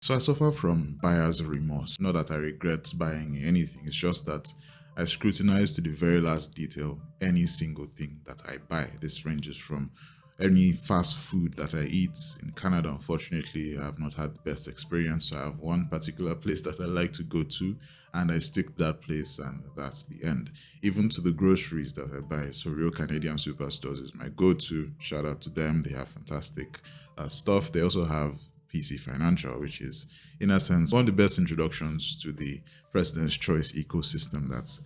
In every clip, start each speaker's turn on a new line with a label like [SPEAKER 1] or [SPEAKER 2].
[SPEAKER 1] So I suffer from buyer's remorse. Not that I regret buying anything, it's just that I scrutinize to the very last detail any single thing that I buy. This ranges from any fast food that I eat. In Canada, unfortunately, I have not had the best experience. So I have one particular place that I like to go to, and I stick to that place, and that's the end. Even to the groceries that I buy. So Real Canadian Superstores is my go-to. Shout out to them. They have fantastic stuff. They also have PC Financial, which is, in a sense, one of the best introductions to the President's Choice ecosystem that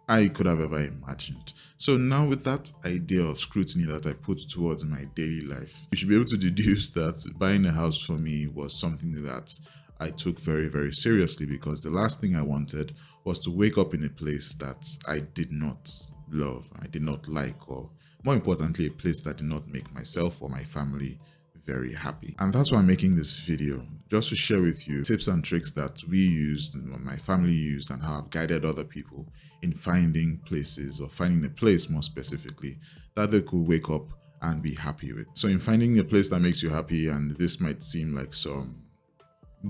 [SPEAKER 1] I could have ever imagined. So now with that idea of scrutiny that I put towards my daily life, you should be able to deduce that buying a house for me was something that I took very, very seriously, because the last thing I wanted was to wake up in a place that I did not love, I did not like, or more importantly, a place that did not make myself or my family very happy. And that's why I'm making this video, just to share with you tips and tricks that we used and my family used, and how I've guided other people in finding places, or finding a place more specifically, that they could wake up and be happy with. So in finding a place that makes you happy, and this might seem like some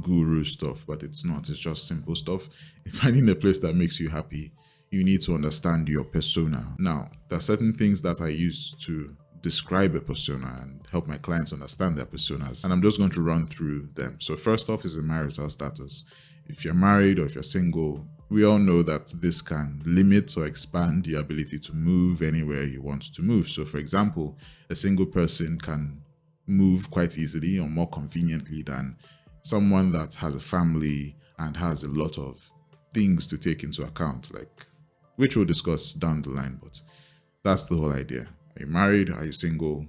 [SPEAKER 1] guru stuff, but it's not, it's just simple stuff. In finding a place that makes you happy, you need to understand your persona. Now, there are certain things that I use to describe a persona and help my clients understand their personas, and I'm just going to run through them. So first off is the marital status. If you're married or if you're single, we all know that this can limit or expand your ability to move anywhere you want to move. So for example, a single person can move quite easily or more conveniently than someone that has a family and has a lot of things to take into account, like, which we'll discuss down the line, but that's the whole idea. Are you married? Are you single?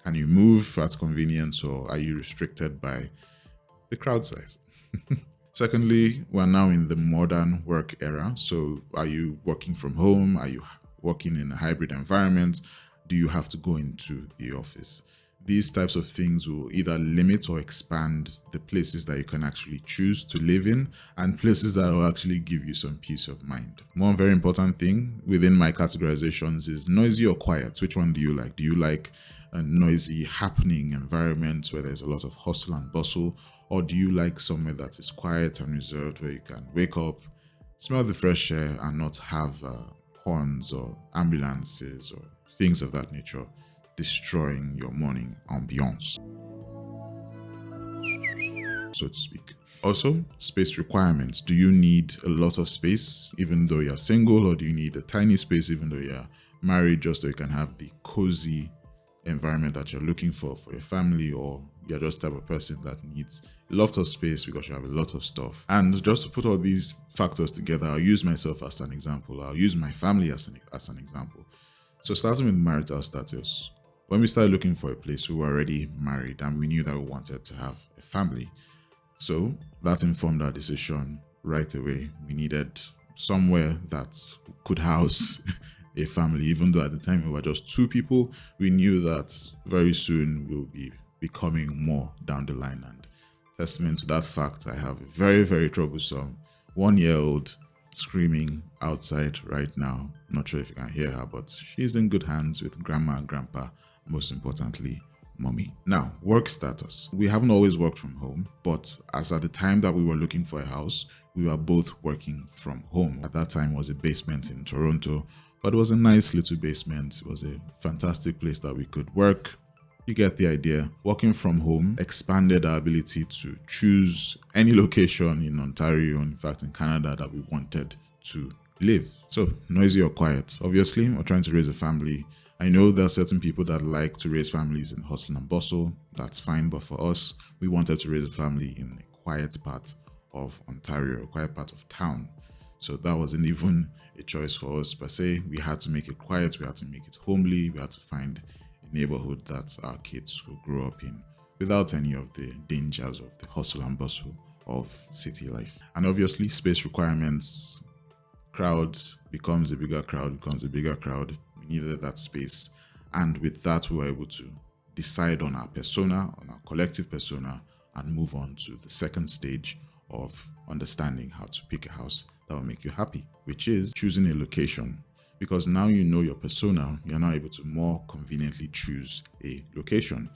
[SPEAKER 1] Can you move at convenience, or are you restricted by the crowd size? Secondly, we're now in the modern work era. So are you working from home? Are you working in a hybrid environment? Do you have to go into the office? These types of things will either limit or expand the places that you can actually choose to live in, and places that will actually give you some peace of mind. One very important thing within my categorizations is noisy or quiet. Which one do you like? Do you like a noisy, happening environment where there's a lot of hustle and bustle? Or do you like somewhere that is quiet and reserved, where you can wake up, smell the fresh air, and not have horns or ambulances or things of that nature destroying your morning ambiance, so to speak? Also, space requirements. Do you need a lot of space even though you're single, or do you need a tiny space even though you're married, just so you can have the cozy environment that you're looking for your family? Or you're just the type of person that needs a lot of space because you have a lot of stuff? And just to put all these factors together, I'll use myself as an example. I'll use my family as an example. So starting with marital status. When we started looking for a place, we were already married and we knew that we wanted to have a family. So that informed our decision right away. We needed somewhere that could house a family. Even though at the time we were just two people, we knew that very soon we'll be becoming more down the line. And testament to that fact, I have a very, very troublesome 1-year-old screaming outside right now. Not sure if you can hear her, but she's in good hands with grandma and grandpa, most importantly, mommy. Now, work status. We haven't always worked from home, but as at the time that we were looking for a house, we were both working from home. At that time, it was a basement in Toronto, but it was a nice little basement. It was a fantastic place that we could work. You get the idea. Working from home expanded our ability to choose any location in Ontario, in fact in Canada, that we wanted to live. So, noisy or quiet? Obviously, we're trying to raise a family. I know there are certain people that like to raise families in hustle and bustle. That's fine, but for us, we wanted to raise a family in a quiet part of Ontario, a quiet part of town. So that wasn't even a choice for us per se. We had to make it quiet, we had to make it homely, we had to find a neighborhood that our kids will grow up in without any of the dangers of the hustle and bustle of city life. And obviously, space requirements. Crowd becomes a bigger crowd, We needed that space. And with that, we were able to decide on our persona, on our collective persona, and move on to the second stage of understanding how to pick a house that will make you happy, which is choosing a location. Because now you know your persona, you're now able to more conveniently choose a location.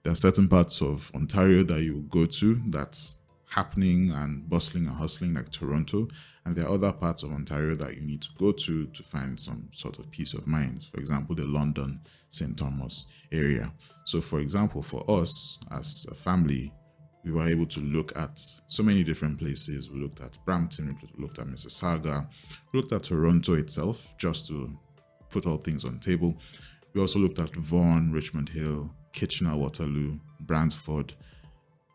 [SPEAKER 1] There are certain parts of Ontario that you go to that's happening and bustling and hustling, like Toronto. And there are other parts of Ontario that you need to go to find some sort of peace of mind. For example, the London, St. Thomas area. So for example, for us as a family, we were able to look at so many different places. We looked at Brampton, we looked at Mississauga, we looked at Toronto itself, just to put all things on the table. We also looked at Vaughan, Richmond Hill, Kitchener-Waterloo, Brantford,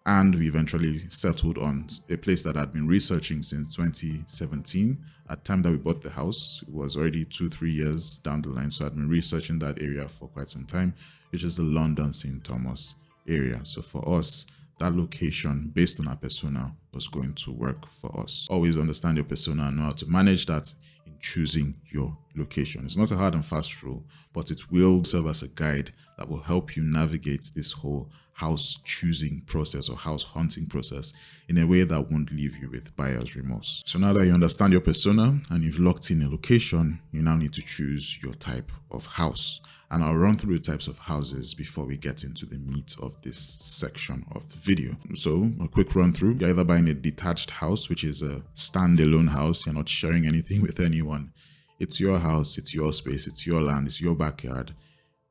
[SPEAKER 1] and we eventually settled on a place that I'd been researching since 2017. At the time that we bought the house, it was already 2-3 years down the line, so I'd been researching that area for quite some time, which is the London St. Thomas area. So for us, that location, based on our persona, was going to work for us. Always understand your persona and know how to manage that in choosing your location. It's not a hard and fast rule, but it will serve as a guide that will help you navigate this whole house choosing process or house hunting process in a way that won't leave you with buyer's remorse. So now that you understand your persona and you've locked in a location, you now need to choose your type of house. And I'll run through the types of houses before we get into the meat of this section of the video. So a quick run through. You're either buying a detached house, which is a standalone house. You're not sharing anything with anyone. It's your house, it's your space, it's your land, it's your backyard,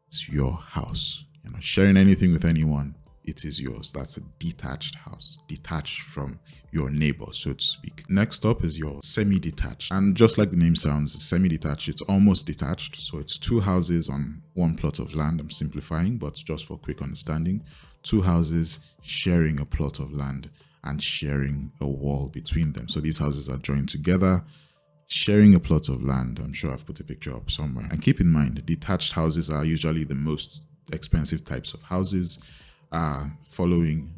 [SPEAKER 1] it's your house. You're not sharing anything with anyone. It is yours. That's a detached house, detached from your neighbor, so to speak. Next up is your semi-detached. And just like the name sounds, semi-detached, it's almost detached. So it's 2 houses on 1 plot of land. I'm simplifying, but just for quick understanding, 2 houses sharing a plot of land and sharing a wall between them. So these houses are joined together, sharing a plot of land. I'm sure I've put a picture up somewhere. And keep in mind, detached houses are usually the most expensive types of houses. Following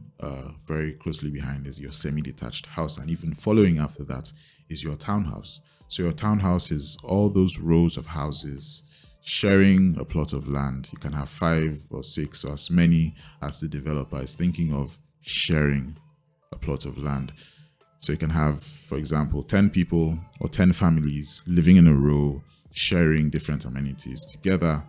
[SPEAKER 1] very closely behind is your semi-detached house, and even following after that is your townhouse. So your townhouse is all those rows of houses sharing a plot of land. You can have 5 or 6 or as many as the developer is thinking of sharing a plot of land. So you can have, for example, 10 people or 10 families living in a row, sharing different amenities together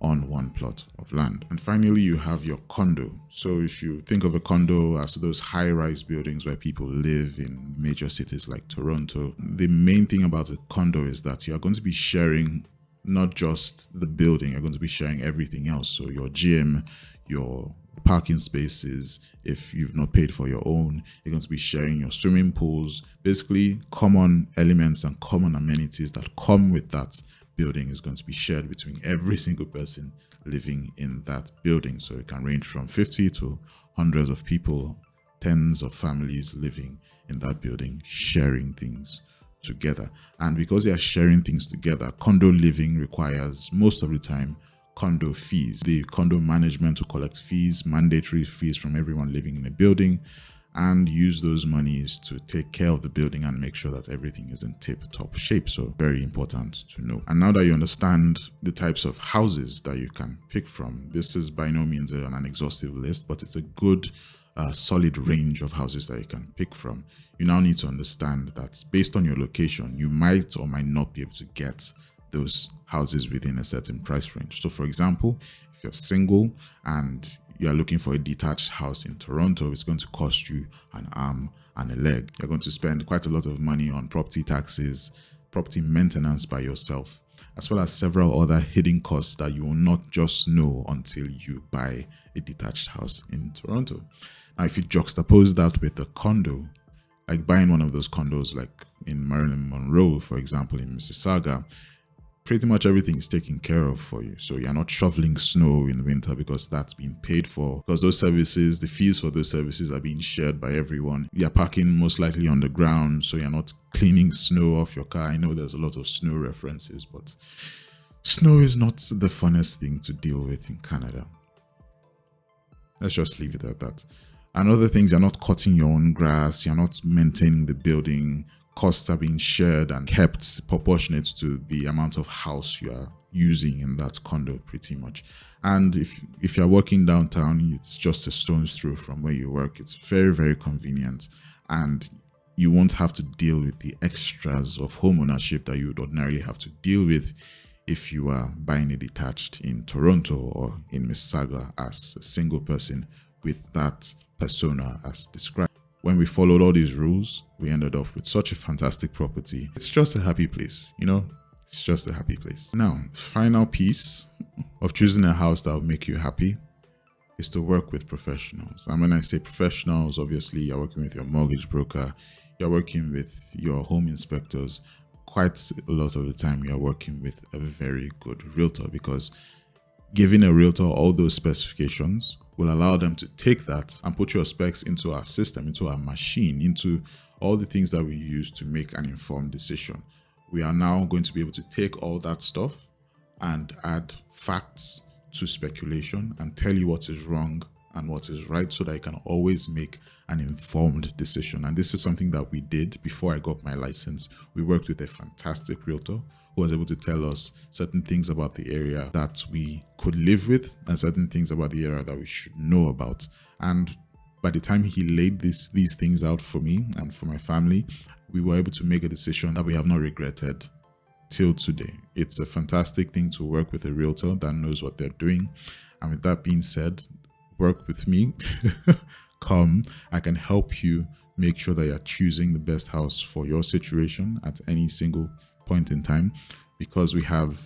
[SPEAKER 1] on 1 plot of land. And finally, you have your condo. So if you think of a condo as those high-rise buildings where people live in major cities like Toronto, the main thing about a condo is that you're going to be sharing not just the building, you're going to be sharing everything else. So your gym, your parking spaces, if you've not paid for your own, you're going to be sharing your swimming pools, basically common elements and common amenities that come with that building is going to be shared between every single person living in that building. So it can range from 50 to hundreds of people, tens of families living in that building, sharing things together. And because they are sharing things together, condo living requires most of the time condo fees. The condo management to collect fees, mandatory fees from everyone living in a building, and use those monies to take care of the building and make sure that everything is in tip-top shape. So very important to know. And now that you understand the types of houses that you can pick from, this is by no means an exhaustive list, but it's a good solid range of houses that you can pick from. You now need to understand that based on your location, you might or might not be able to get those houses within a certain price range. So for example, if you're single and you are looking for a detached house in Toronto, it's going to cost you an arm and a leg. You're going to spend quite a lot of money on property taxes, property maintenance by yourself, as well as several other hidden costs that you will not just know until you buy a detached house in Toronto. Now, if you juxtapose that with a condo, like buying one of those condos like in Marilyn Monroe, for example, in Mississauga, pretty much everything is taken care of for you. So you're not shoveling snow in the winter because that's being paid for. Because those services, the fees for those services are being shared by everyone. You're parking most likely on the ground, so you're not cleaning snow off your car. I know there's a lot of snow references, but snow is not the funnest thing to deal with in Canada. Let's just leave it at that. And other things, you're not cutting your own grass, you're not maintaining the building. Costs are being shared and kept proportionate to the amount of house you are using in that condo, pretty much. And if you're working downtown, it's just a stone's throw from where you work. It's very, very convenient, and you won't have to deal with the extras of home ownership that you would ordinarily have to deal with if you are buying a detached in Toronto or in Mississauga as a single person with that persona as described. When we followed all these rules, we ended up with such a fantastic property. It's just a happy place, you know? It's just a happy place. Now, final piece of choosing a house that will make you happy is to work with professionals. And when I say professionals, obviously you're working with your mortgage broker, you're working with your home inspectors. Quite a lot of the time you're working with a very good realtor, because giving a realtor all those specifications will allow them to take that and put your specs into our system, into our machine, into all the things that we use to make an informed decision. We are now going to be able to take all that stuff and add facts to speculation and tell you what is wrong and what is right, so that you can always make an informed decision. And this is something that we did before I got my license. We worked with a fantastic realtor who was able to tell us certain things about the area that we could live with and certain things about the area that we should know about. And by the time he laid these things out for me and for my family, we were able to make a decision that we have not regretted till today. It's a fantastic thing to work with a realtor that knows what they're doing. And with that being said, work with me. Come, I can help you make sure that you're choosing the best house for your situation at any single point in time, because we have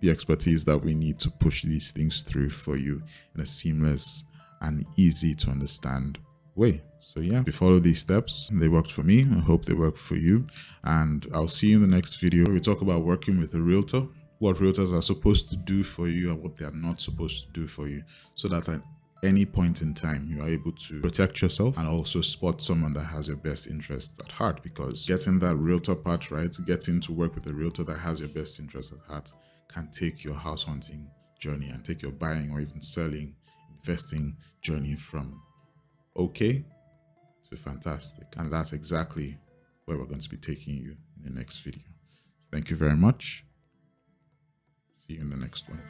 [SPEAKER 1] the expertise that we need to push these things through for you in a seamless and easy to understand way. So yeah, if you follow these steps, they worked for me. I hope they work for you. And I'll see you in the next video where we talk about working with a realtor, what realtors are supposed to do for you and what they are not supposed to do for you, so that at any point in time you are able to protect yourself and also spot someone that has your best interests at heart. Because getting that realtor part right, getting to work with a realtor that has your best interests at heart, can take your house hunting journey and take your buying or even selling, investing journey from okay to fantastic. And that's exactly where we're going to be taking you in the next video. Thank you very much. See you in the next one.